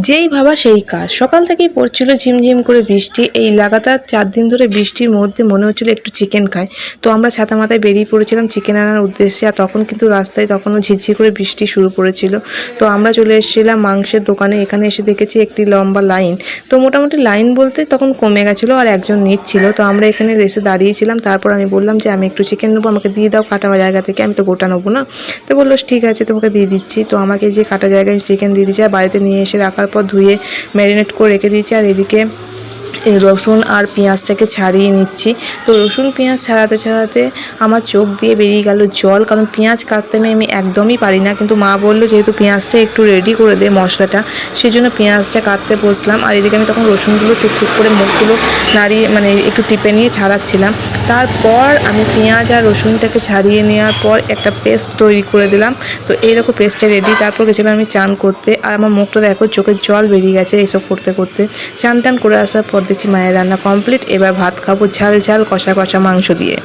যেই ভাবা সেই কাজ। সকাল থেকেই পড়ছিল ঝিমঝিম করে বৃষ্টি। এই লাগাতার 4 দিন ধরে বৃষ্টির মধ্যে মনে হচ্ছিল একটু চিকেন খাই। তো আমরা ছাতা মাথায় বেরিয়ে পড়েছিলাম চিকেন আনার উদ্দেশ্যে। আর তখন কিন্তু রাস্তায় তখনও ঝিরঝির করে বৃষ্টি শুরু করেছিল। তো আমরা চলে এসেছিলাম মাংসের দোকানে। এখানে এসে দেখেছি একটি লম্বা লাইন। তো মোটামুটি লাইন বলতে তখন কমে গেছিলো আর একজন নিচ্ছিল। তো আমরা এখানে এসে দাঁড়িয়েছিলাম। তারপর আমি বললাম যে আমি একটু চিকেন নেবো, আমাকে দিয়ে দাও কাটা জায়গা থেকে, আমি তো গোটা নেবো না। তো বললো ঠিক আছে তোমাকে দিয়ে দিচ্ছি। তো আমাকে যে কাটা জায়গায় চিকেন দিয়ে দিচ্ছে আর বাড়িতে নিয়ে এসে রাখার পর ধুয়ে ম্যারিনেট করে রেখে দিয়েছি। আর এদিকে রসুন আর পেঁয়াজটাকে ছাড়িয়ে নিচ্ছি। তো রসুন পেঁয়াজ ছাড়াতে ছাড়াতে আমার চোখ দিয়ে বেরিয়ে গেল জল, কারণ পেঁয়াজ কাটতে আমি একদমই পারি না। কিন্তু মা বললো যেহেতু পেঁয়াজটা একটু রেডি করে দে মশলাটা, সেই জন্য পেঁয়াজটা কাটতে বসলাম। আর এদিকে আমি তখন রসুনগুলো টুকটুক করে মুখগুলো নাড়িয়ে একটু টিপে নিয়ে ছাড়াচ্ছিলাম। তারপর আমি পেঁয়াজ আর রসুনটাকে ছাড়িয়ে নেওয়ার পর একটা পেস্ট তৈরি করে দিলাম। তো এইরকম পেস্টটা রেডি। তারপর গেছিলাম আমি চান করতে। আর আমার মুখটা দেখো চোখের জল বেরিয়ে গেছে এইসব করতে করতে। চান টান করে আসার পর দেখছি মায়ের রান্না কমপ্লিট। এবার ভাত খাবো ঝাল ঝাল কষা কষা মাংস দিয়ে।